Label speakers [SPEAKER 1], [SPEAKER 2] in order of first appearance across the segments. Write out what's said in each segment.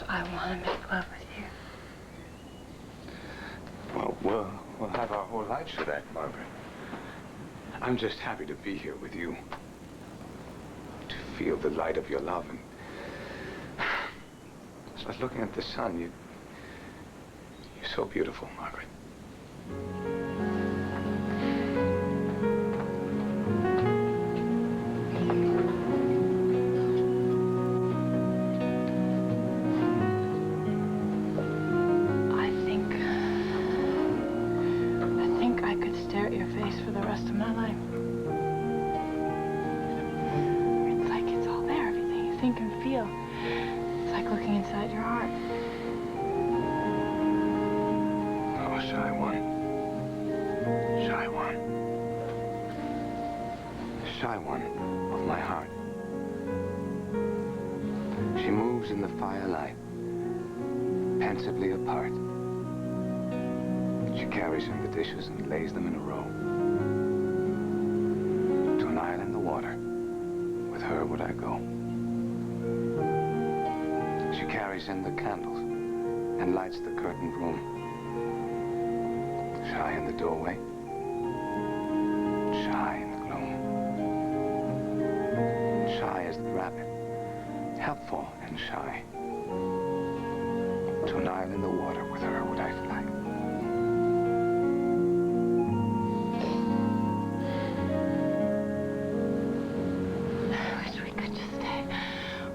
[SPEAKER 1] I want to make love with you.
[SPEAKER 2] Well, we'll have our whole lives for that, Margaret. I'm just happy to be here with you. To feel the light of your love and... It's like looking at the sun. You're so beautiful, Margaret.
[SPEAKER 1] For the rest of my life. It's like it's all there, everything you think and feel. It's like looking inside your heart.
[SPEAKER 2] Oh, shy one. Shy one. Shy one of my heart. She moves in the firelight, pensively apart. She carries in the dishes and lays them in a row. To an isle in the water, with her would I go. She carries in the candles and lights the curtained room. Shy in the doorway, shy in the gloom. Shy as the rabbit, helpful and shy. To an isle in the water, with her would I fly.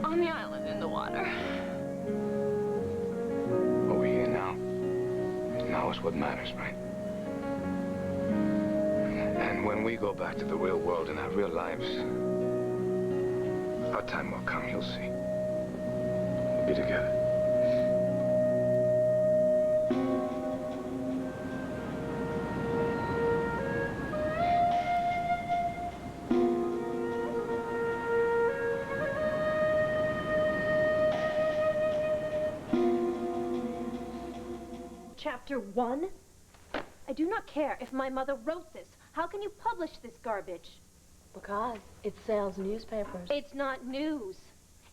[SPEAKER 1] On the island in the water.
[SPEAKER 2] But we're here now. Now is what matters, right? And when we go back to the real world and have real lives, our time will come, you'll see. We'll be together.
[SPEAKER 3] Chapter 1? I do not care if my mother wrote this. How can you publish this garbage?
[SPEAKER 1] Because it sells newspapers.
[SPEAKER 3] It's not news.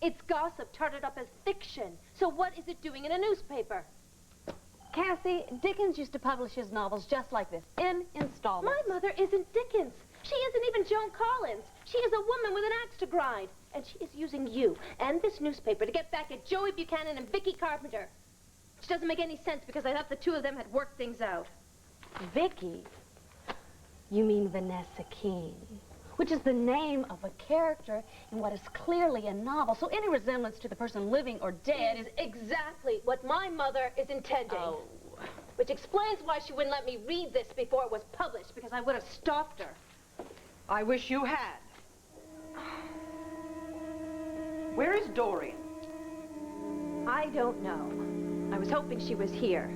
[SPEAKER 3] It's gossip tarted up as fiction. So what is it doing in a newspaper?
[SPEAKER 4] Cassie, Dickens used to publish his novels just like this, in installments.
[SPEAKER 3] My mother isn't Dickens. She isn't even Joan Collins. She is a woman with an axe to grind. And she is using you and this newspaper to get back at Joey Buchanan and Vicky Carpenter. Which doesn't make any sense because I thought the two of them had worked things out.
[SPEAKER 4] Vicky? You mean Vanessa King, which is the name of a character in what is clearly a novel. So any resemblance to the person living or dead is
[SPEAKER 3] exactly what my mother is intending.
[SPEAKER 4] Oh.
[SPEAKER 3] Which explains why she wouldn't let me read this before it was published, because I would have stopped her.
[SPEAKER 5] I wish you had. Where is Dorian?
[SPEAKER 3] I don't know. I was hoping she was here.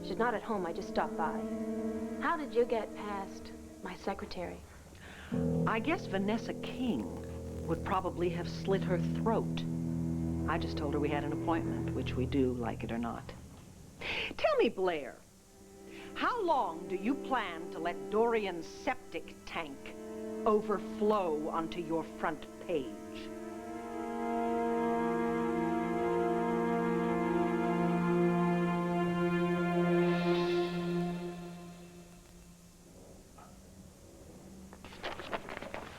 [SPEAKER 3] She's not at home. I just stopped by.
[SPEAKER 1] How did you get past my secretary?
[SPEAKER 5] I guess Vanessa King would probably have slit her throat. I just told her we had an appointment, which we do, like it or not. Tell me, Blair, how long do you plan to let Dorian's septic tank overflow onto your front page?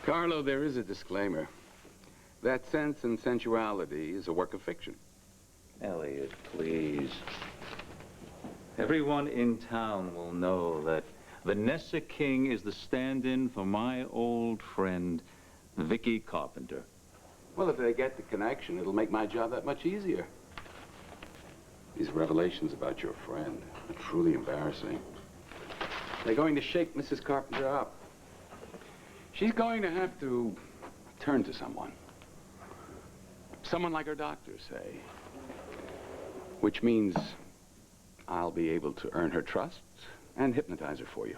[SPEAKER 2] Carlo, there is a disclaimer. That Sense and Sensuality is a work of fiction.
[SPEAKER 6] Elliot, please. Everyone in town will know that Vanessa King is the stand-in for my old friend, Vicky Carpenter.
[SPEAKER 2] Well, if they get the connection, it'll make my job that much easier. These revelations about your friend are truly embarrassing. They're going to shake Mrs. Carpenter up. She's going to have to turn to someone. Someone like her doctors say. Which means I'll be able to earn her trust and hypnotize her for you.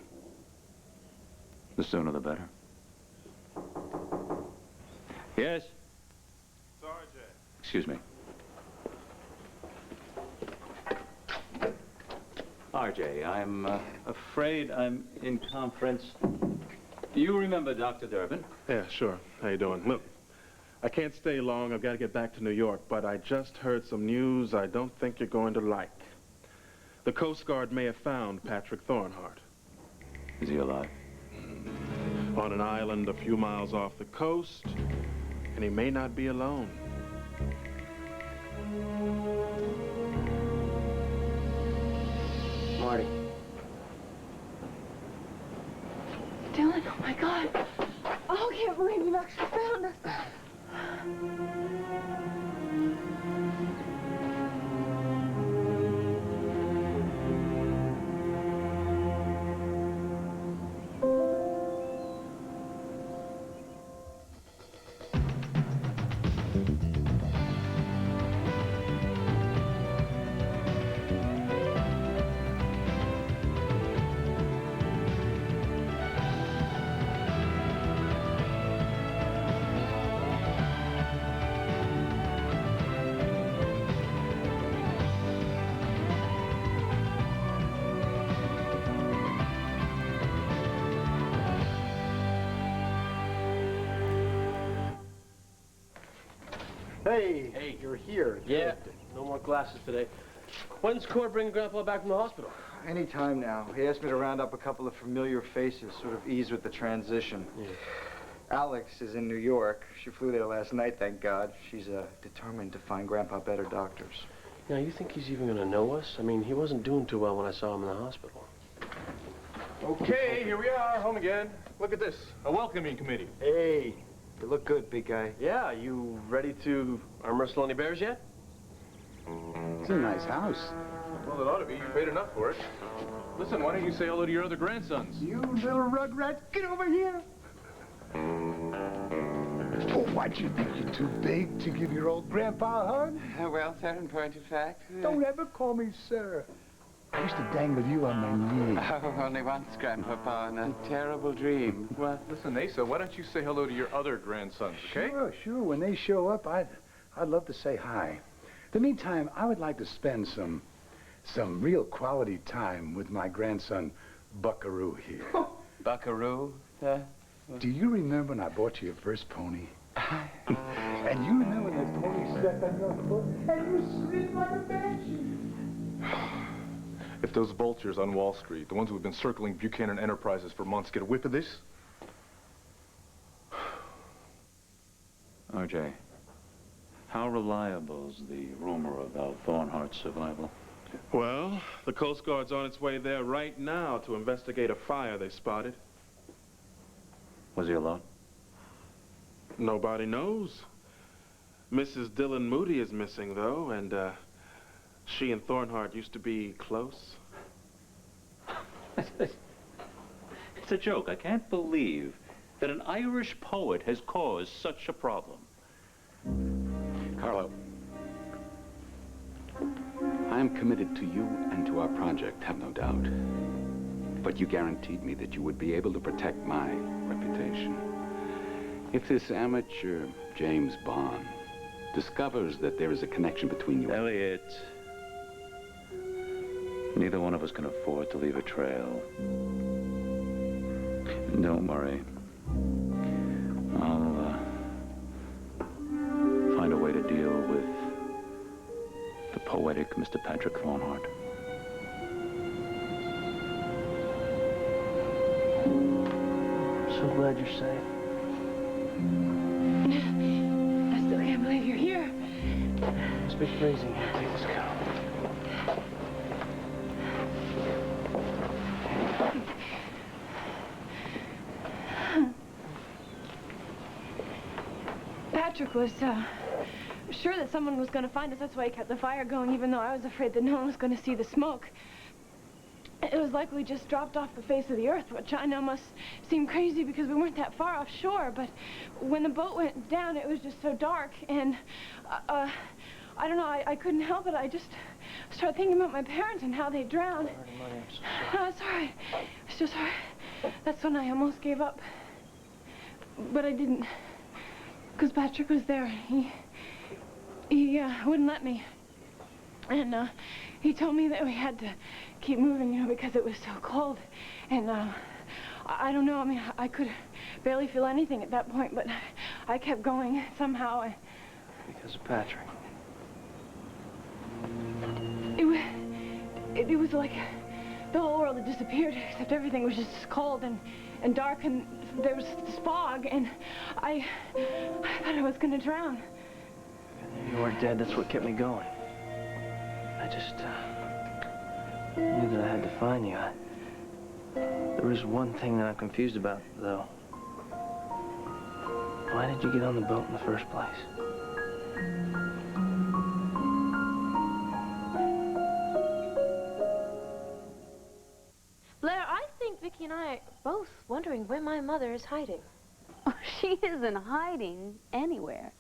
[SPEAKER 6] The sooner the better. Yes?
[SPEAKER 7] Sorry, Jay.
[SPEAKER 6] Excuse me. RJ, I'm afraid I'm in conference. You remember Dr. Durbin?
[SPEAKER 7] Yeah, sure. How you doing? Look, I can't stay long. I've got to get back to New York, but I just heard some news I don't think you're going to like. The Coast Guard may have found Patrick Thornhart.
[SPEAKER 6] Is he alive?
[SPEAKER 7] On an island a few miles off the coast, and he may not be alone.
[SPEAKER 8] Marty.
[SPEAKER 1] Dylan, oh my God. Oh, I can't believe you've actually found us.
[SPEAKER 8] Hey, you're here.
[SPEAKER 9] Yeah, no more classes today. When's Court bringing Grandpa back from the hospital?
[SPEAKER 8] Anytime now. He asked me to round up a couple of familiar faces, sort of ease with the transition.
[SPEAKER 9] Yeah.
[SPEAKER 8] Alex is in New York. She flew there last night, thank God. She's determined to find Grandpa better doctors.
[SPEAKER 9] Now, you think he's even gonna know us? I mean, he wasn't doing too well when I saw him in the hospital.
[SPEAKER 7] Okay, here we are, home again. Look at this, a welcoming committee.
[SPEAKER 8] Hey, you look good, big guy.
[SPEAKER 9] Yeah, you ready to arm wrestle any bears yet?
[SPEAKER 2] It's a nice house.
[SPEAKER 7] Well, it ought to be. You paid enough for it. Listen, why don't you say hello to your other grandsons?
[SPEAKER 10] You little rugrat, get over here. Oh, what, you think you're too big to give your old grandpa a hug?
[SPEAKER 2] Well, sir, in point of fact...
[SPEAKER 10] Don't ever call me sir. I used to dangle you on my knee.
[SPEAKER 2] Oh, only once, Grandpapa, in a terrible dream.
[SPEAKER 7] Well, listen, Asa, why don't you say hello to your other grandsons, okay?
[SPEAKER 10] Sure. When they show up, I'd love to say hi. In the meantime, I would like to spend some real quality time with my grandson, Buckaroo here.
[SPEAKER 2] Buckaroo?
[SPEAKER 10] Do you remember when I bought you your first pony? And you remember when that pony stepped on your foot and you screamed like a banshee?
[SPEAKER 7] If those vultures on Wall Street, the ones who have been circling Buchanan Enterprises for months, get a whiff of this...
[SPEAKER 6] RJ, how reliable is the rumor about Thornhart's survival?
[SPEAKER 7] Well, the Coast Guard's on its way there right now to investigate a fire they spotted.
[SPEAKER 6] Was he alone?
[SPEAKER 7] Nobody knows. Mrs. Dylan Moody is missing, though, and, she and Thornhart used to be close.
[SPEAKER 6] It's a joke. I can't believe that an Irish poet has caused such a problem.
[SPEAKER 2] Carlo, I am committed to you and to our project, have no doubt. But you guaranteed me that you would be able to protect my reputation. If this amateur James Bond discovers that there is a connection between you...
[SPEAKER 6] Elliot, neither one of us can afford to leave a trail. Don't worry. I'll find a way to deal with the poetic Mr. Patrick Thornhart.
[SPEAKER 9] So glad you're safe.
[SPEAKER 1] I still can't believe you're here.
[SPEAKER 9] Let's be crazy and take this cow.
[SPEAKER 1] Patrick was, sure that someone was going to find us. That's why he kept the fire going, even though I was afraid that no one was going to see the smoke. It was like we just dropped off the face of the earth, which I know must seem crazy because we weren't that far offshore, but when the boat went down, it was just so dark, and, I don't know, I couldn't help it. I just started thinking about my parents and how they drowned.
[SPEAKER 9] Marty, I'm so sorry.
[SPEAKER 1] It's all right. It's just all right. That's when I almost gave up. But I didn't, because Patrick was there. He wouldn't let me. And, he told me that we had to keep moving, you know, because it was so cold. And, I don't know, I mean, I could barely feel anything at that point, but I kept going somehow.
[SPEAKER 9] Because of Patrick.
[SPEAKER 1] It was like the whole world had disappeared, except everything was just cold and dark, and there was this fog, and I thought I was going to drown.
[SPEAKER 9] You weren't dead. That's what kept me going. I just knew that I had to find you. There is one thing that I'm confused about, though. Why did you get on the boat in the first place?
[SPEAKER 3] Blair, I think Vicky and I are both wondering where my mother is hiding.
[SPEAKER 4] Oh, she isn't hiding anywhere.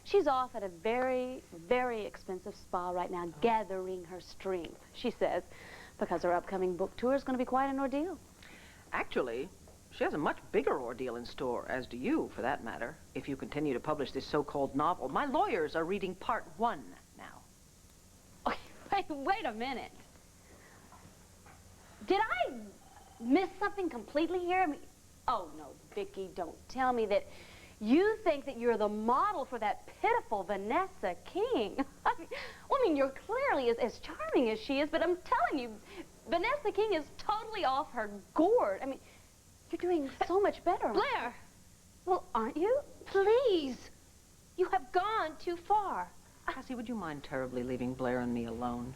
[SPEAKER 4] She's off at a very, very expensive spa right now, gathering her strength, she says, because her upcoming book tour is going to be quite an ordeal.
[SPEAKER 5] Actually, she has a much bigger ordeal in store, as do you, for that matter, if you continue to publish this so-called novel. My lawyers are reading part 1 now.
[SPEAKER 4] Wait a minute. Did I miss something completely here? I mean, oh, no, Vicky, don't tell me that you think that you're the model for that pitiful Vanessa King. I mean, you're clearly as charming as she is, but I'm telling you, Vanessa King is totally off her gourd. I mean, you're doing so much better.
[SPEAKER 3] Blair!
[SPEAKER 4] Well, aren't you?
[SPEAKER 3] Please! You have gone too far.
[SPEAKER 5] Cassie, would you mind terribly leaving Blair and me alone?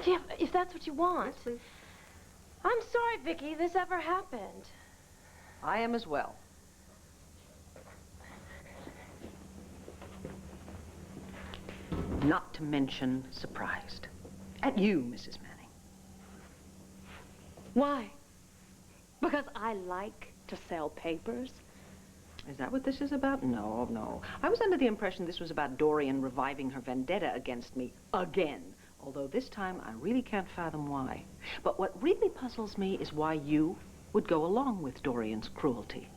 [SPEAKER 3] Yeah, if that's what you want. Yes, I'm sorry, Vicky, this ever happened.
[SPEAKER 5] I am as well. Not to mention surprised. At you, Mrs. Manning.
[SPEAKER 4] Why? Because I like to sell papers?
[SPEAKER 5] Is that what this is about? No, no. I was under the impression this was about Dorian reviving her vendetta against me again. Although this time I really can't fathom why. But what really puzzles me is why you would go along with Dorian's cruelty.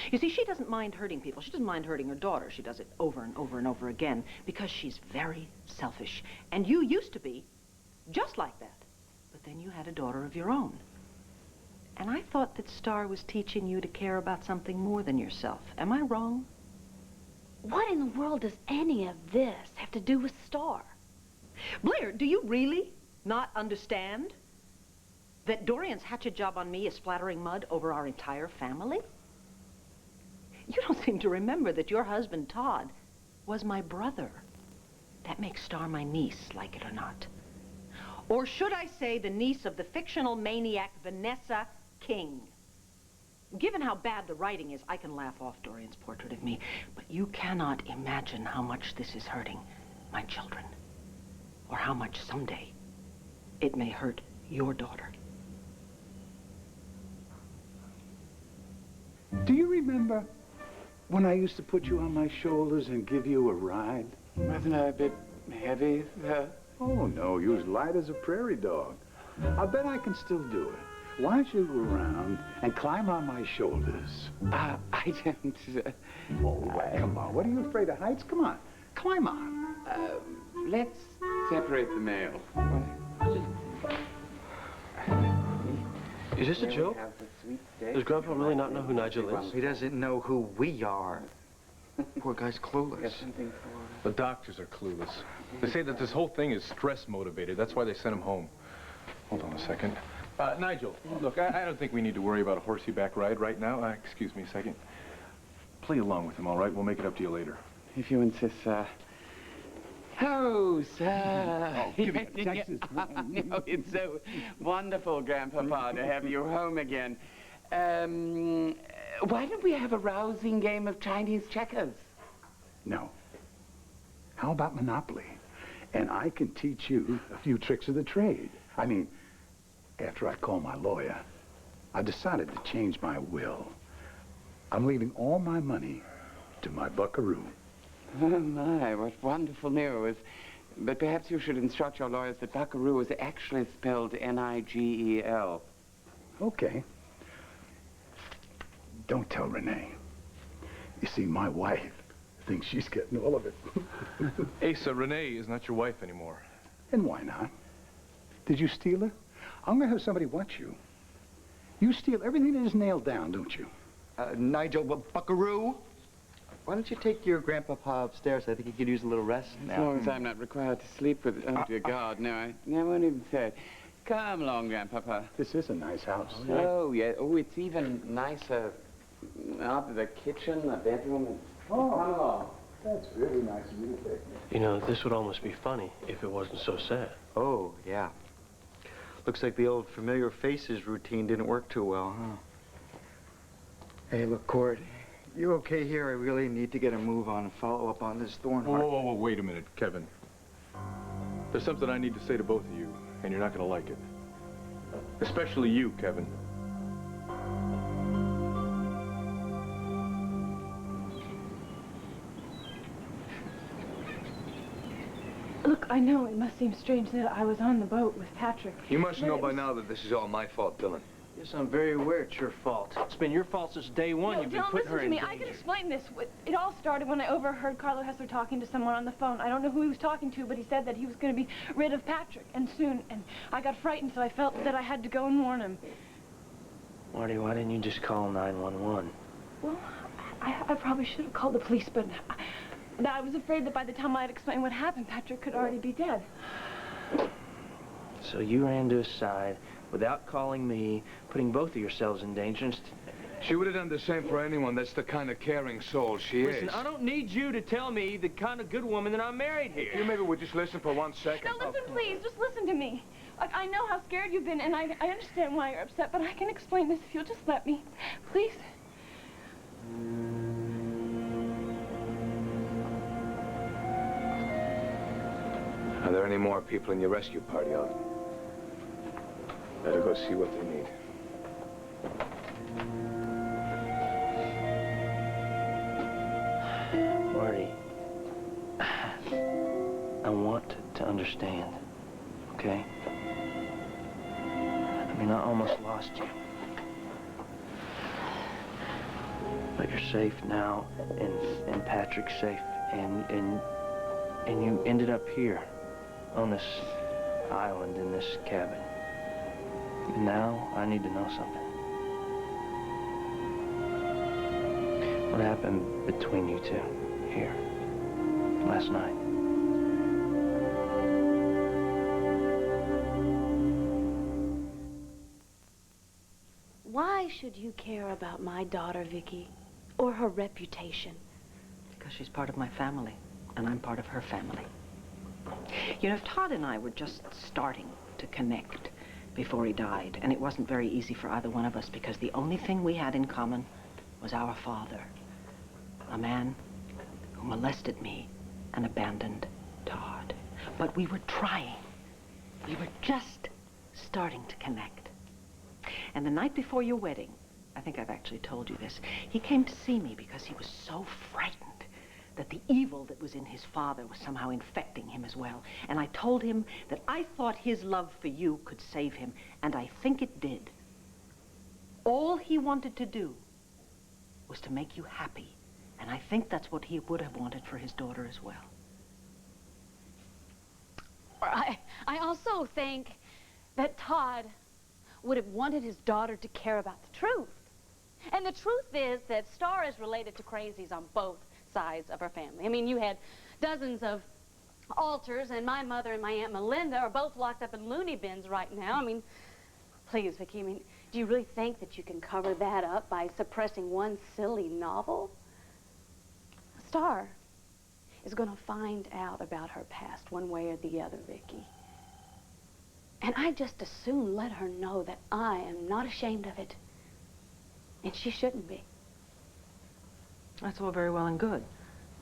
[SPEAKER 5] You see, she doesn't mind hurting people. She doesn't mind hurting her daughter. She does it over and over and over again because she's very selfish. And you used to be just like that. But then you had a daughter of your own. And I thought that Star was teaching you to care about something more than yourself. Am I wrong?
[SPEAKER 4] What in the world does any of this have to do with Star?
[SPEAKER 5] Blair, do you really not understand that Dorian's hatchet job on me is splattering mud over our entire family? You don't seem to remember that your husband, Todd, was my brother. That makes Star my niece, like it or not. Or should I say the niece of the fictional maniac Vanessa King. Given how bad the writing is, I can laugh off Dorian's portrait of me, but you cannot imagine how much this is hurting my children, or how much someday it may hurt your daughter.
[SPEAKER 10] Do you remember when I used to put you on my shoulders and give you a ride?
[SPEAKER 8] Wasn't I a bit heavy?
[SPEAKER 10] Oh, no, you was light as a prairie dog. I bet I can still do it. Why don't you go around and climb on my shoulders?
[SPEAKER 11] I don't...
[SPEAKER 10] Oh, come on. What are you afraid of heights? Come on. Climb on.
[SPEAKER 11] Let's separate the mail.
[SPEAKER 9] Is this a joke? Does Grandpa really not know who Nigel is?
[SPEAKER 8] He doesn't know who we are. Poor guy's clueless.
[SPEAKER 12] The doctors are clueless. They say that this whole thing is stress motivated. That's why they sent him home. Hold on a second. Nigel, look, I don't think we need to worry about a horsey-back ride right now. Excuse me a second. Play along with him, all right? We'll make it up to you later.
[SPEAKER 11] If you insist, sir. Oh, sir.
[SPEAKER 10] Oh, give me a Texas.
[SPEAKER 11] No, it's so wonderful, Grandpapa, to have you home again. Why don't we have a rousing game of Chinese checkers?
[SPEAKER 10] No. How about Monopoly? And I can teach you a few tricks of the trade. I mean, after I call my lawyer, I decided to change my will. I'm leaving all my money to my buckaroo.
[SPEAKER 11] Oh, my, what wonderful news. But perhaps you should instruct your lawyers that buckaroo is actually spelled N-I-G-E-L.
[SPEAKER 10] Okay. Don't tell Renee. You see, my wife thinks she's getting all of it.
[SPEAKER 12] Asa, Renee is not your wife anymore.
[SPEAKER 10] And why not? Did you steal her? I'm going to have somebody watch you. You steal everything that is nailed down, don't you?
[SPEAKER 8] Nigel, but buckaroo? Why don't you take your grandpapa upstairs? I think he could use a little rest now.
[SPEAKER 11] As long as I'm not required to sleep with... Oh, dear God, no, I won't even say it. Come along, Grandpapa.
[SPEAKER 10] This is a nice house.
[SPEAKER 11] Oh, yeah. Oh, it's even nicer. Not the kitchen, the bedroom. Come along.
[SPEAKER 10] That's really nice of you to take me.
[SPEAKER 9] You know, this would almost be funny if it wasn't so sad.
[SPEAKER 8] Oh, yeah. Looks like the old familiar faces routine didn't work too well, huh? Hey, look, Court. You okay here? I really need to get a move on and follow up on this Thornhart.
[SPEAKER 12] Whoa, wait a minute, Kevin. There's something I need to say to both of you, and you're not going to like it. Especially you, Kevin.
[SPEAKER 1] Look, I know it must seem strange that I was on the boat with Patrick.
[SPEAKER 13] You must know by now that this is all my fault, Dylan.
[SPEAKER 9] Yes, I'm very aware it's your fault. It's been your fault since day one.
[SPEAKER 1] No,
[SPEAKER 9] You've been
[SPEAKER 1] Dylan,
[SPEAKER 9] putting her
[SPEAKER 1] listen to
[SPEAKER 9] in
[SPEAKER 1] me.
[SPEAKER 9] danger.
[SPEAKER 1] I can explain this. It all started when I overheard Carlo Hessler talking to someone on the phone. I don't know who he was talking to, but he said that he was going to be rid of Patrick, and soon. And I got frightened, so I felt that I had to go and warn him.
[SPEAKER 9] Marty, why didn't you just call 911?
[SPEAKER 1] Well, I probably should have called the police, but I was afraid that by the time I'd explained what happened, Patrick could already be dead.
[SPEAKER 9] So you ran to his side without calling me, putting both of yourselves in danger.
[SPEAKER 13] She would have done the same for anyone. That's the kind of caring soul she
[SPEAKER 9] Listen,
[SPEAKER 13] is.
[SPEAKER 9] I don't need you to tell me the kind of good woman that I married here.
[SPEAKER 13] You maybe would just listen for 1 second.
[SPEAKER 1] No, listen, please. Just listen to me. Like, I know how scared you've been, and I understand why you're upset, but I can explain this if you'll just let me. Please?
[SPEAKER 13] Are there any more people in your rescue party, Oltl? Better go see what they need.
[SPEAKER 9] Marty, I want to understand, okay? I mean, I almost lost you. But you're safe now, and Patrick's safe, and you ended up here on this island in this cabin. And now I need to know something. What happened between you two here last night?
[SPEAKER 4] Why should you care about my daughter, Vicky, or her reputation?
[SPEAKER 5] Because she's part of my family, and I'm part of her family. You know, Todd and I were just starting to connect before he died, and it wasn't very easy for either one of us because the only thing we had in common was our father, a man who molested me and abandoned Todd. But we were trying. We were just starting to connect. And the night before your wedding, I think I've actually told you this, he came to see me because he was so frightened that the evil that was in his father was somehow infecting him as well. And I told him that I thought his love for you could save him, and I think it did. All he wanted to do was to make you happy, and I think that's what he would have wanted for his daughter as well.
[SPEAKER 4] I also think that Todd would have wanted his daughter to care about the truth. And the truth is that Star is related to crazies on both sides of her family. I mean, you had dozens of Oltls, and my mother and my Aunt Melinda are both locked up in loony bins right now. I mean, please, Vicky, I mean, do you really think that you can cover that up by suppressing one silly novel? Star is going to find out about her past one way or the other, Vicky. And I just as soon let her know that I am not ashamed of it. And she shouldn't be.
[SPEAKER 5] That's all very well and good.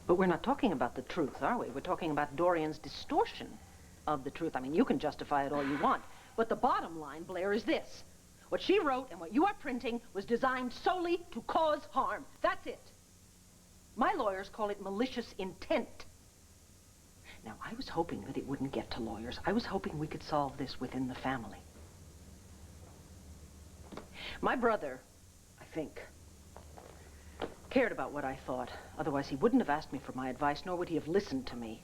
[SPEAKER 5] But we're not talking about the truth, are we? We're talking about Dorian's distortion of the truth. I mean, you can justify it all you want. But the bottom line, Blair, is this. What she wrote and what you are printing was designed solely to cause harm. That's it. My lawyers call it malicious intent. Now, I was hoping that it wouldn't get to lawyers. I was hoping we could solve this within the family. My brother, I think, cared about what I thought. Otherwise, he wouldn't have asked me for my advice, nor would he have listened to me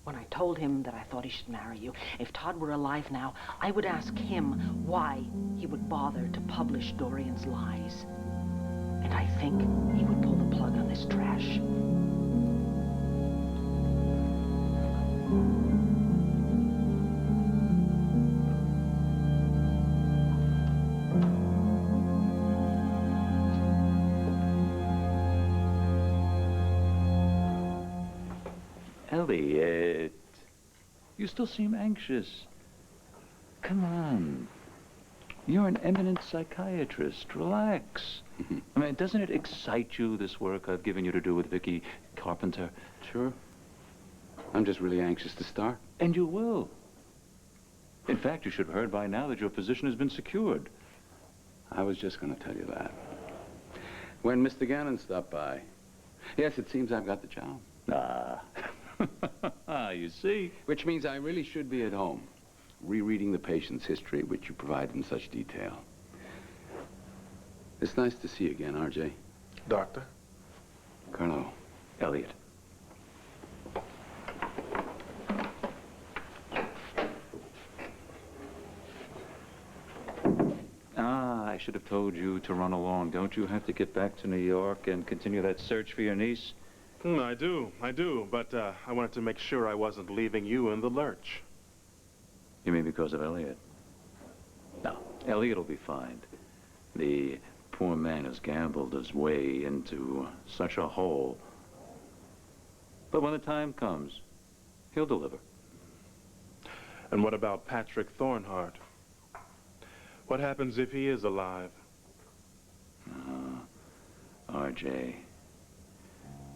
[SPEAKER 5] when I told him that I thought he should marry you. If Todd were alive now, I would ask him why he would bother to publish Dorian's lies. And I think he would pull the plug on this trash.
[SPEAKER 6] Elliot, you still seem anxious. Come on. You're an eminent psychiatrist. Relax. I mean, doesn't it excite you, this work I've given you to do with Vicky Carpenter?
[SPEAKER 2] Sure. I'm just really anxious to start.
[SPEAKER 6] And you will. In fact, you should have heard by now that your position has been secured.
[SPEAKER 2] I was just going to tell you that. When Mr. Gannon stopped by. Yes, it seems I've got the job.
[SPEAKER 6] Ah, you see.
[SPEAKER 2] Which means I really should be at home, rereading the patient's history, which you provide in such detail. It's nice to see you again, R.J.
[SPEAKER 7] Doctor?
[SPEAKER 2] Colonel.
[SPEAKER 6] Elliot. I should have told you to run along. Don't you have to get back to New York and continue that search for your niece?
[SPEAKER 7] I do, but I wanted to make sure I wasn't leaving you in the lurch.
[SPEAKER 6] You mean because of Elliot? No, Elliot will be fine. The poor man has gambled his way into such a hole. But when the time comes, he'll deliver.
[SPEAKER 7] And what about Patrick Thornhart? What happens if he is alive?
[SPEAKER 6] RJ,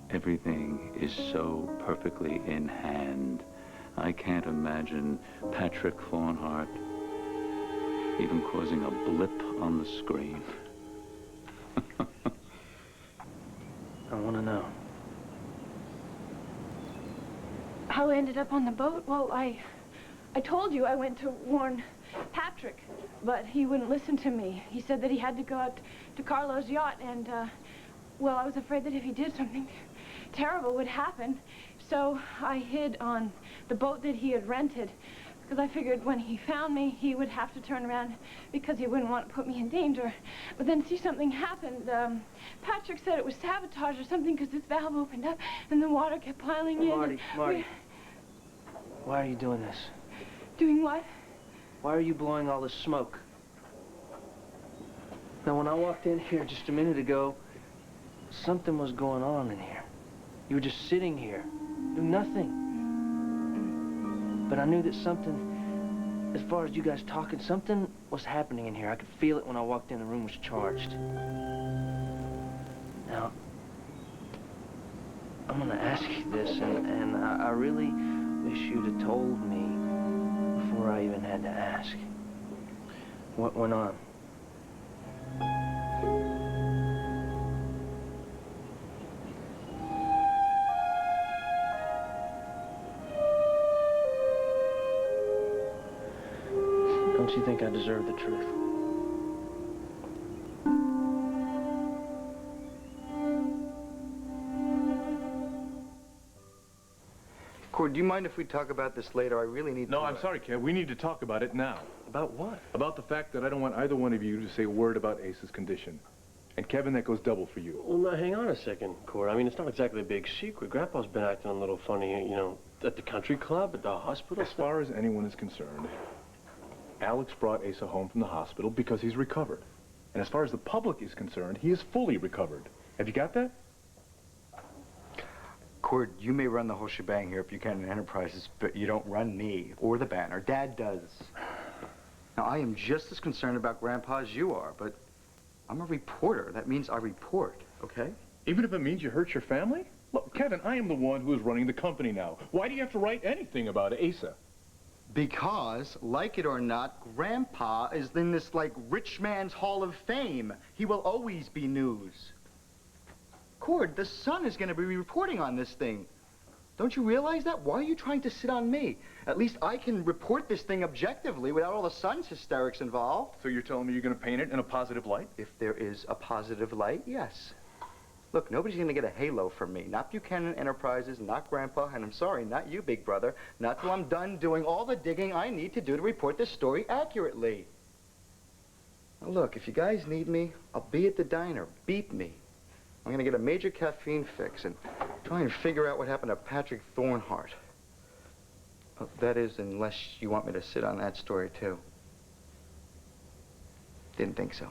[SPEAKER 6] everything is so perfectly in hand. I can't imagine Patrick Thornhart even causing a blip on the screen.
[SPEAKER 9] I want to know.
[SPEAKER 1] How I ended up on the boat? Well, I told you I went to warn Patrick, but he wouldn't listen to me. He said that he had to go out to Carlo's yacht, and, well, I was afraid that if he did, something terrible would happen. So I hid on the boat that he had rented, because I figured when he found me, he would have to turn around because he wouldn't want to put me in danger. But then, see, something happened. Patrick said it was sabotage or something because this valve opened up and the water kept piling in.
[SPEAKER 9] Marty, why are you doing this?
[SPEAKER 1] Doing what?
[SPEAKER 9] Why are you blowing all this smoke? Now, when I walked in here just a minute ago, something was going on in here. You were just sitting here, doing nothing. But I knew that something, as far as you guys talking, something was happening in here. I could feel it when I walked in. The room was charged. Now, I'm gonna ask you this, and I really wish you'd have told me before I even had to ask. What went on? Don't you think I deserve the truth?
[SPEAKER 8] Cord, do you mind if we talk about this later? I really need to...
[SPEAKER 12] No, I'm sorry, Kev. We need to talk about it now.
[SPEAKER 9] About what?
[SPEAKER 12] About the fact that I don't want either one of you to say a word about Ace's condition. And Kevin, that goes double for you.
[SPEAKER 14] Well, now, hang on a second, Cord. I mean, it's not exactly a big secret. Grandpa's been acting a little funny, you know, at the country club, at the hospital.
[SPEAKER 12] As far as anyone is concerned, Alex brought Asa home from the hospital because he's recovered. And as far as the public is concerned, he is fully recovered. Have you got that?
[SPEAKER 8] Cord, you may run the whole shebang here at Buchanan Enterprises, but you don't run me or the banner. Dad does. Now, I am just as concerned about Grandpa as you are, but I'm a reporter. That means I report, okay?
[SPEAKER 12] Even if it means you hurt your family? Look, Kevin, I am the one who is running the company now. Why do you have to write anything about Asa?
[SPEAKER 8] Because, like it or not, Grandpa is in this, like, rich man's hall of fame. He will always be news. Cord, the Sun is going to be reporting on this thing. Don't you realize that? Why are you trying to sit on me? At least I can report this thing objectively without all the Sun's hysterics involved.
[SPEAKER 12] So you're telling me you're going to paint it in a positive light?
[SPEAKER 8] If there is a positive light, yes. Look, nobody's going to get a halo from me. Not Buchanan Enterprises, not Grandpa, and I'm sorry, not you, big brother. Not till I'm done doing all the digging I need to do to report this story accurately. Now, look, if you guys need me, I'll be at the diner. Beep me. I'm gonna get a major caffeine fix and try and figure out what happened to Patrick Thornhart. Well, that is, unless you want me to sit on that story, too. Didn't think so.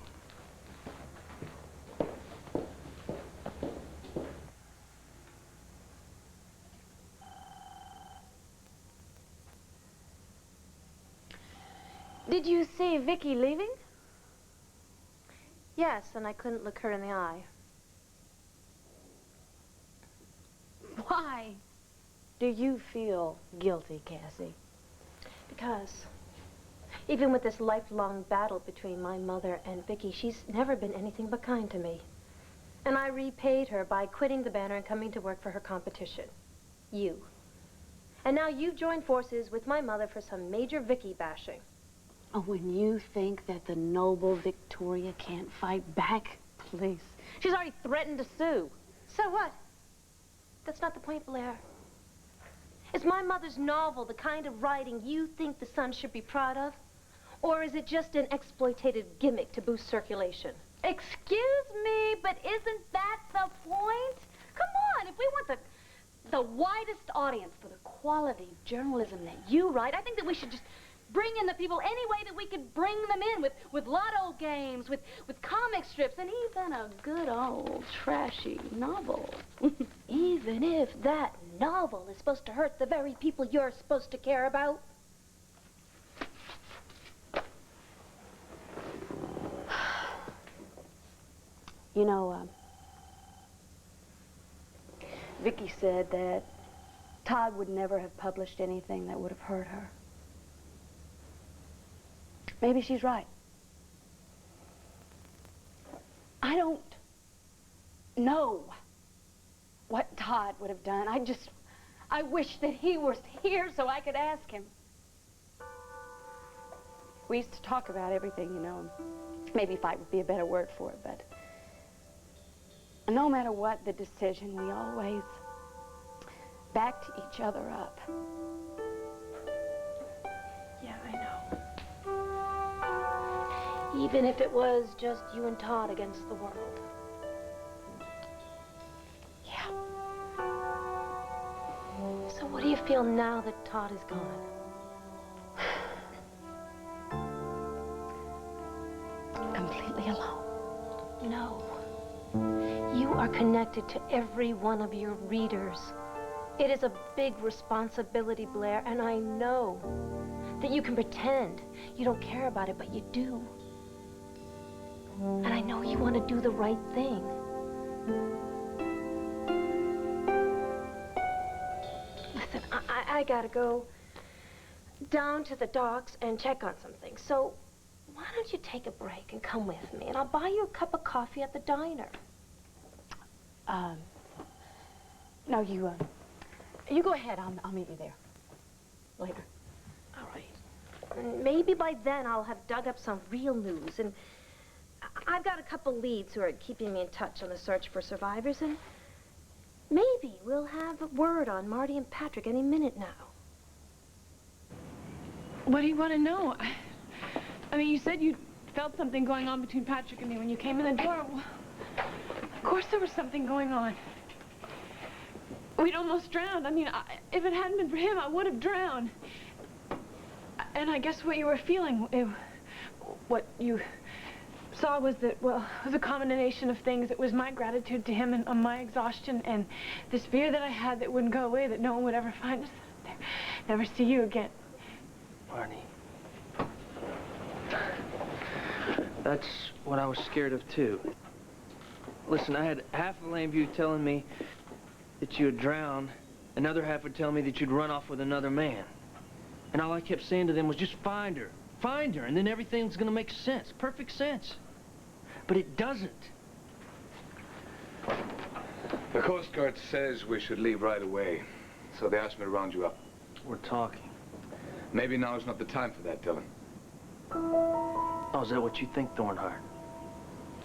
[SPEAKER 4] Did you see Vicky leaving?
[SPEAKER 3] Yes, and I couldn't look her in the eye.
[SPEAKER 4] Why do you feel guilty, Cassie?
[SPEAKER 3] Because even with this lifelong battle between my mother and Vicky, she's never been anything but kind to me. And I repaid her by quitting the Banner and coming to work for her competition, you. And now you've joined forces with my mother for some major Vicky bashing.
[SPEAKER 4] Oh, when you think that the noble Victoria can't fight back, please. She's already threatened to sue.
[SPEAKER 3] So what? That's not the point, Blair. Is my mother's novel the kind of writing you think the Sun should be proud of? Or is it just an exploitative gimmick to boost circulation?
[SPEAKER 4] Excuse me, but isn't that the point? Come on, if we want the widest audience for the quality journalism that you write, I think that we should just bring in the people any way that we could bring them in, with lotto games, with comic strips, and even a good old trashy novel.
[SPEAKER 3] Even if that novel is supposed to hurt the very people you're supposed to care about?
[SPEAKER 4] You know, Vicky said that Todd would never have published anything that would have hurt her. Maybe she's right. I don't know what Todd would have done. I wish that he was here so I could ask him. We used to talk about everything, you know. Maybe fight would be a better word for it, but no matter what the decision, we always backed each other up.
[SPEAKER 3] Yeah, I know. Even if it was just you and Todd against the world.
[SPEAKER 4] Yeah.
[SPEAKER 3] So what do you feel now that Todd is gone?
[SPEAKER 4] Completely alone.
[SPEAKER 3] No. You are connected to every one of your readers. It is a big responsibility, Blair, and I know that you can pretend you don't care about it, but you do. And I know you want to do the right thing. Listen, I gotta go down to the docks and check on some things. So why don't you take a break and come with me, and I'll buy you a cup of coffee at the diner.
[SPEAKER 4] No, you go ahead. I'll meet you there later.
[SPEAKER 3] All right. Maybe by then I'll have dug up some real news, and I've got a couple leads who are keeping me in touch on the search for survivors, and maybe we'll have a word on Marty and Patrick any minute now.
[SPEAKER 1] What do you want to know? I mean, you said you felt something going on between Patrick and me when you came in the door. Well, of course there was something going on. We'd almost drowned. I mean, if it hadn't been for him, I would have drowned. And I guess what you were feeling, what you saw was that, well, it was a combination of things. It was my gratitude to him and my exhaustion and this fear that I had that wouldn't go away, that no one would ever find us, never see you again.
[SPEAKER 9] Barney. That's what I was scared of, too. Listen, I had half of Lambview telling me that you had drowned. Another half would tell me that you'd run off with another man. And all I kept saying to them was just find her, and then everything's gonna make sense, perfect sense. But it doesn't.
[SPEAKER 13] The Coast Guard says we should leave right away, so they asked me to round you up.
[SPEAKER 9] We're talking.
[SPEAKER 13] Maybe now is not the time for that, Dylan.
[SPEAKER 9] Oh, is that what you think, Thornhart?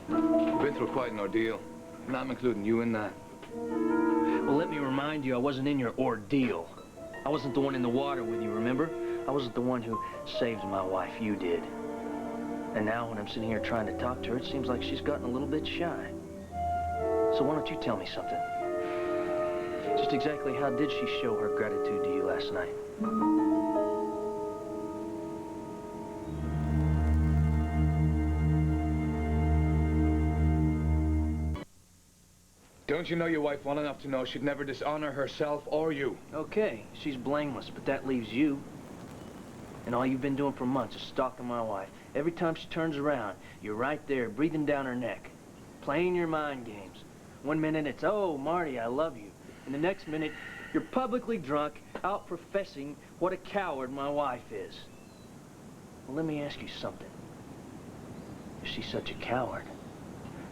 [SPEAKER 13] We've been through quite an ordeal, and I'm including you in that.
[SPEAKER 9] Well, let me remind you, I wasn't in your ordeal. I wasn't the one in the water with you, remember? I wasn't the one who saved my wife, you did. And now when I'm sitting here trying to talk to her, it seems like she's gotten a little bit shy. So why don't you tell me something? Just exactly how did she show her gratitude to you last night?
[SPEAKER 13] Don't you know your wife well enough to know she'd never dishonor herself or you?
[SPEAKER 9] Okay, she's blameless, but that leaves you. And all you've been doing for months is stalking my wife. Every time she turns around, you're right there, breathing down her neck, playing your mind games. One minute it's, oh, Marty, I love you. And the next minute, you're publicly drunk, out professing what a coward my wife is. Well, let me ask you something. If she's such a coward,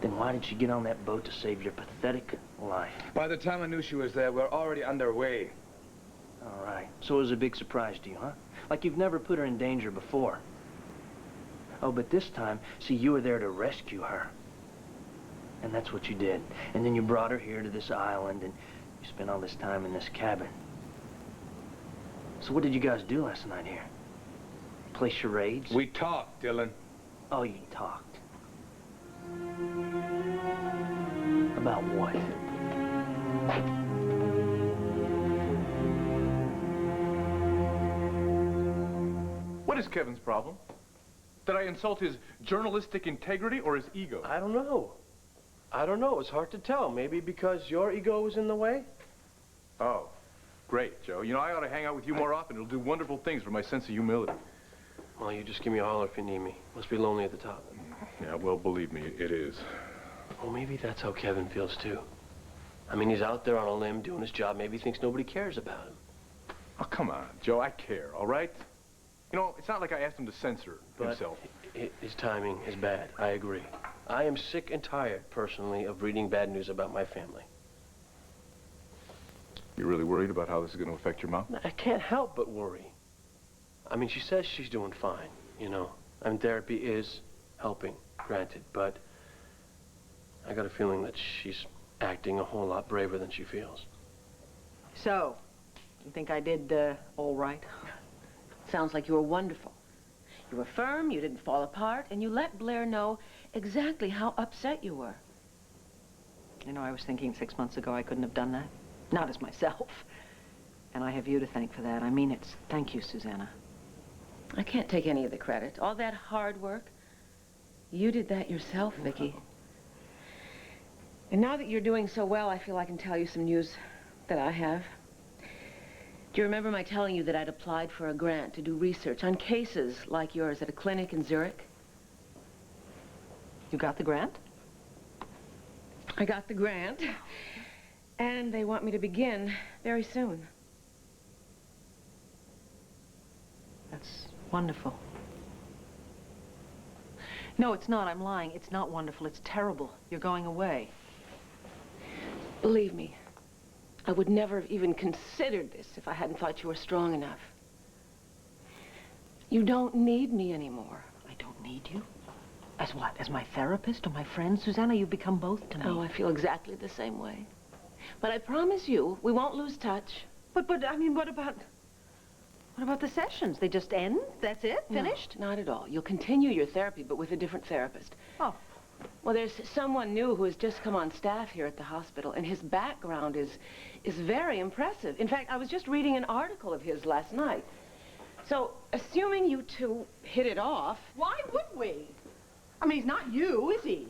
[SPEAKER 9] then why did she get on that boat to save your pathetic life?
[SPEAKER 13] By the time I knew she was there, we were already underway.
[SPEAKER 9] All right, so it was a big surprise to you, huh? Like you've never put her in danger before. Oh, but this time, see, you were there to rescue her. And that's what you did. And then you brought her here to this island, and you spent all this time in this cabin. So what did you guys do last night here? Play charades?
[SPEAKER 13] We talked, Dylan.
[SPEAKER 9] Oh, you talked. About what?
[SPEAKER 12] What is Kevin's problem? Did I insult his journalistic integrity or his ego?
[SPEAKER 14] I don't know. I don't know. It's hard to tell. Maybe because your ego was in the way?
[SPEAKER 12] Oh, great, Joe. You know, I ought to hang out with you more often. It'll do wonderful things for my sense of humility.
[SPEAKER 14] Well, you just give me a holler if you need me. Must be lonely at the top.
[SPEAKER 12] Yeah, well, believe me, it is.
[SPEAKER 14] Well, maybe that's how Kevin feels, too. I mean, he's out there on a limb doing his job. Maybe he thinks nobody cares about him.
[SPEAKER 12] Oh, come on, Joe. I care, all right? You know, it's not like I asked him to censor himself.
[SPEAKER 14] His timing is bad. I agree. I am sick and tired, personally, of reading bad news about my family.
[SPEAKER 12] You're really worried about how this is going to affect your mom?
[SPEAKER 14] I can't help but worry. I mean, she says she's doing fine, you know. I mean, therapy is helping, granted, but I got a feeling that she's acting a whole lot braver than she feels.
[SPEAKER 5] So, you think I did all right? Sounds like you were wonderful. You were firm, you didn't fall apart, and you let Blair know exactly how upset you were. You know, I was thinking 6 months ago I couldn't have done that. Not as myself. And I have you to thank for that. I mean it. Thank you, Susanna. I can't take any of the credit. All that hard work, you did that yourself, Vicki. And now that you're doing so well, I feel I can tell you some news that I have. Do you remember my telling you that I'd applied for a grant to do research on cases like yours at a clinic in Zurich? You got the grant? I got the grant. And they want me to begin very soon. That's wonderful. No, it's not. I'm lying. It's not wonderful. It's terrible. You're going away. Believe me, I would never have even considered this if I hadn't thought you were strong enough. You don't need me anymore. I don't need you? As what? As my therapist or my friend? Susanna, you've become both to me. Oh, I feel exactly the same way. But I promise you, we won't lose touch. But, I mean, what about the sessions? They just end? That's it? Finished? No, not at all. You'll continue your therapy, but with a different therapist. Oh. Well, there's someone new who has just come on staff here at the hospital, and his background is very impressive. In fact, I was just reading an article of his last night. So, assuming you two hit it off...
[SPEAKER 15] Why would we? I mean, he's not you, is he?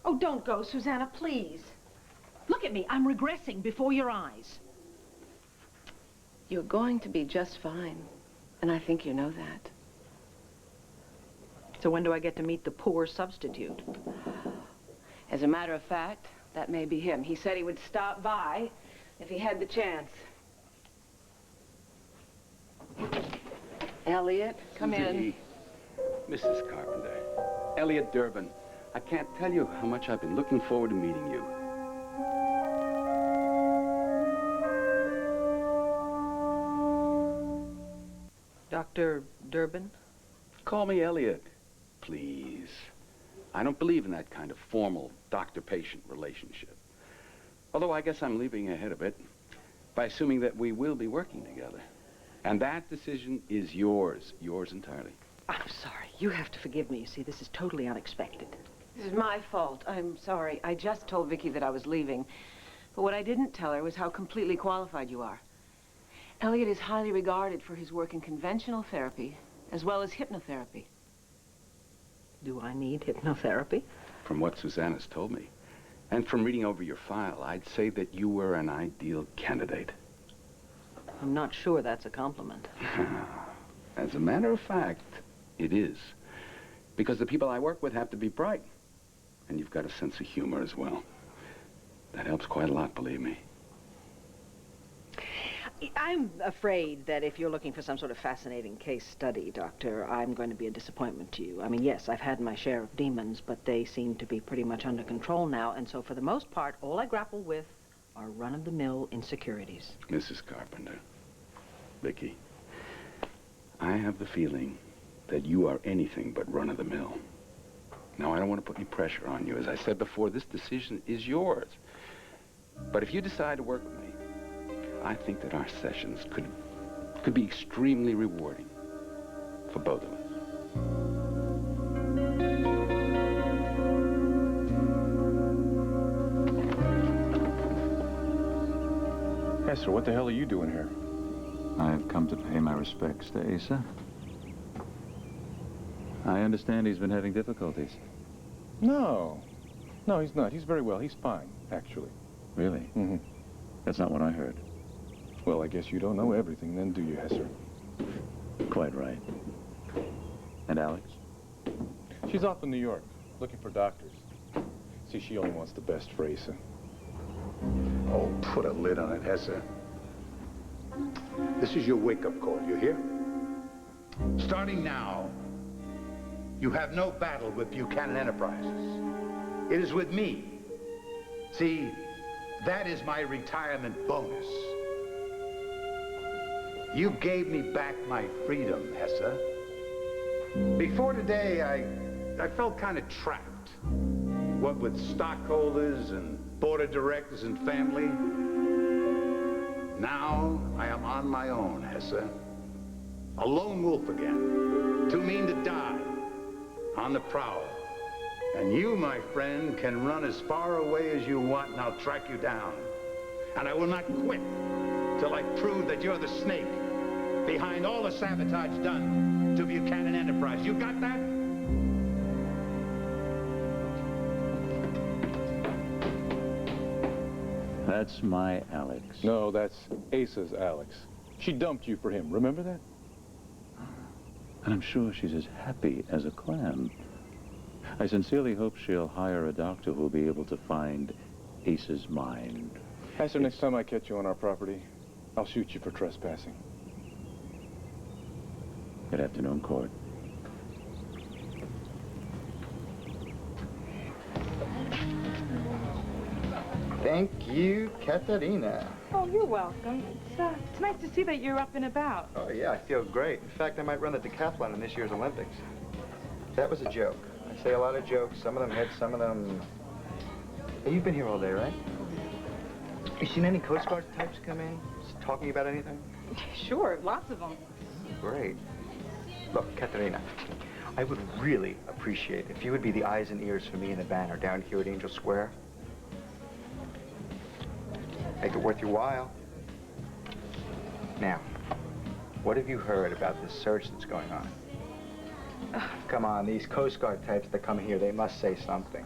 [SPEAKER 15] Oh, don't go, Susanna, please. Look at me. I'm regressing before your eyes.
[SPEAKER 5] You're going to be just fine, and I think you know that. So when do I get to meet the poor substitute? As a matter of fact, that may be him. He said he would stop by if he had the chance. Elliot, come in.
[SPEAKER 2] Mrs. Carpenter. Elliot Durbin. I can't tell you how much I've been looking forward to meeting you.
[SPEAKER 5] Dr. Durbin?
[SPEAKER 2] Call me Elliot, please. I don't believe in that kind of formal doctor-patient relationship. Although I guess I'm leaping ahead a bit by assuming that we will be working together. And that decision is yours entirely.
[SPEAKER 5] I'm sorry. You have to forgive me. You see, this is totally unexpected. This is my fault. I'm sorry. I just told Vicky that I was leaving. But what I didn't tell her was how completely qualified you are. Elliot is highly regarded for his work in conventional therapy, as well as hypnotherapy. Do I need hypnotherapy?
[SPEAKER 2] From what Susanna's told me, and from reading over your file, I'd say that you were an ideal candidate.
[SPEAKER 5] I'm not sure that's a compliment.
[SPEAKER 2] As a matter of fact, it is. Because the people I work with have to be bright. And you've got a sense of humor as well. That helps quite a lot, believe me.
[SPEAKER 5] I'm afraid that if you're looking for some sort of fascinating case study, Doctor, I'm going to be a disappointment to you. I mean, yes, I've had my share of demons, but they seem to be pretty much under control now, and so for the most part, all I grapple with are run-of-the-mill insecurities.
[SPEAKER 2] Mrs. Carpenter, Vicky, I have the feeling that you are anything but run-of-the-mill. Now, I don't want to put any pressure on you. As I said before, this decision is yours. But if you decide to work with me, I think that our sessions could be extremely rewarding for both of us.
[SPEAKER 12] Hester, what the hell are you doing here?
[SPEAKER 6] I've come to pay my respects to Asa. I understand he's been having difficulties.
[SPEAKER 12] No, he's not. He's very well. He's fine, actually.
[SPEAKER 6] Really?
[SPEAKER 12] Mm-hmm.
[SPEAKER 6] That's not what I heard.
[SPEAKER 12] Well, I guess you don't know everything then, do you, Hester?
[SPEAKER 6] Quite right. And Alex?
[SPEAKER 12] She's off in New York, looking for doctors. See, she only wants the best for Asa.
[SPEAKER 10] Oh, put a lid on it, Hesse. This is your wake-up call, you hear? Starting now, you have no battle with Buchanan Enterprises. It is with me. See, that is my retirement bonus. You gave me back my freedom, Hesse. Before today, I felt kind of trapped. What with stockholders and board of directors and family. Now, I am on my own, Hesse. A lone wolf again. Too mean to die. On the prowl. And you, my friend, can run as far away as you want and I'll track you down. And I will not quit till I prove that you're the snake behind all the sabotage done to Buchanan Enterprise. You got that?
[SPEAKER 6] That's my Alex.
[SPEAKER 12] No, that's Asa's Alex. She dumped you for him, remember that?
[SPEAKER 6] And I'm sure she's as happy as a clam. I sincerely hope she'll hire a doctor who'll be able to find Asa's mind.
[SPEAKER 12] Hester, next time I catch you on our property, I'll shoot you for trespassing.
[SPEAKER 6] Good afternoon, Court.
[SPEAKER 8] Thank you, Katerina.
[SPEAKER 1] Oh, you're welcome. It's nice to see that you're up and about.
[SPEAKER 8] Oh, yeah, I feel great. In fact, I might run the decathlon in this year's Olympics. That was a joke. I say a lot of jokes. Some of them hit, some of them... Hey, you've been here all day, right? You seen any Coast Guard types come in? Talking about anything?
[SPEAKER 1] Sure, lots of them.
[SPEAKER 8] Great. Look, Katerina, I would really appreciate if you would be the eyes and ears for me and the banner down here at Angel Square. Make it worth your while. Now, what have you heard about this search that's going on? Come on, these Coast Guard types that come here, they must say something.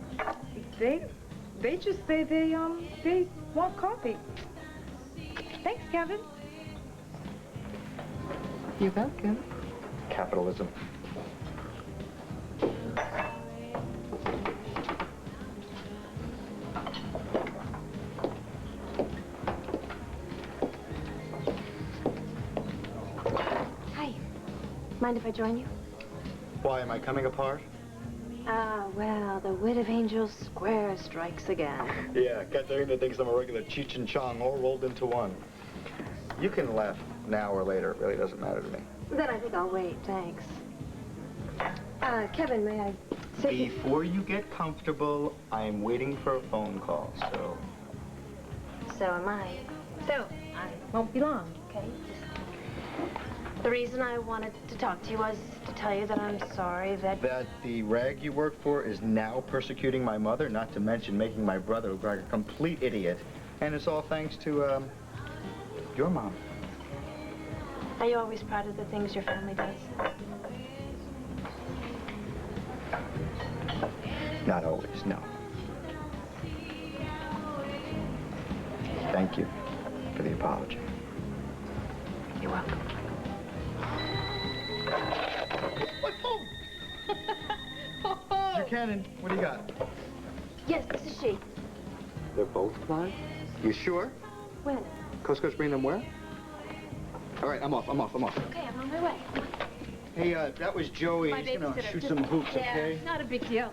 [SPEAKER 1] They just say they want coffee. Thanks, Kevin.
[SPEAKER 8] You're welcome. Capitalism.
[SPEAKER 3] Hi. Mind if I join you?
[SPEAKER 8] Why, am I coming apart?
[SPEAKER 3] Ah, well, the wit of Angel Square strikes again.
[SPEAKER 8] Yeah, Katerina thinks I'm a regular Cheech and Chong all rolled into one. You can laugh now or later. It really doesn't matter to me.
[SPEAKER 3] Then I think I'll wait, thanks. Kevin, may I sit?
[SPEAKER 8] Before you get comfortable, I'm waiting for a phone call, so...
[SPEAKER 3] So am I. So, I won't be long, okay? The reason I wanted to talk to you was to tell you that I'm sorry that...
[SPEAKER 8] That the rag you work for is now persecuting my mother, not to mention making my brother look like a complete idiot. And it's all thanks to, your mom.
[SPEAKER 3] Are you always proud of the things your family does?
[SPEAKER 8] Not always, no. Thank you for the apology.
[SPEAKER 3] You're welcome.
[SPEAKER 8] Buchanan, what do you got?
[SPEAKER 3] Yes, this is she.
[SPEAKER 8] They're both flying? You sure?
[SPEAKER 3] When?
[SPEAKER 8] Coast Guard's bringing them where? All right, I'm off.
[SPEAKER 3] Okay, I'm on my way.
[SPEAKER 8] Hey, that was Joey.
[SPEAKER 3] My
[SPEAKER 8] He's gonna
[SPEAKER 3] babysitter.
[SPEAKER 8] shoot
[SPEAKER 3] Just-
[SPEAKER 8] some hoops,
[SPEAKER 3] yeah,
[SPEAKER 8] okay?
[SPEAKER 3] not a big deal.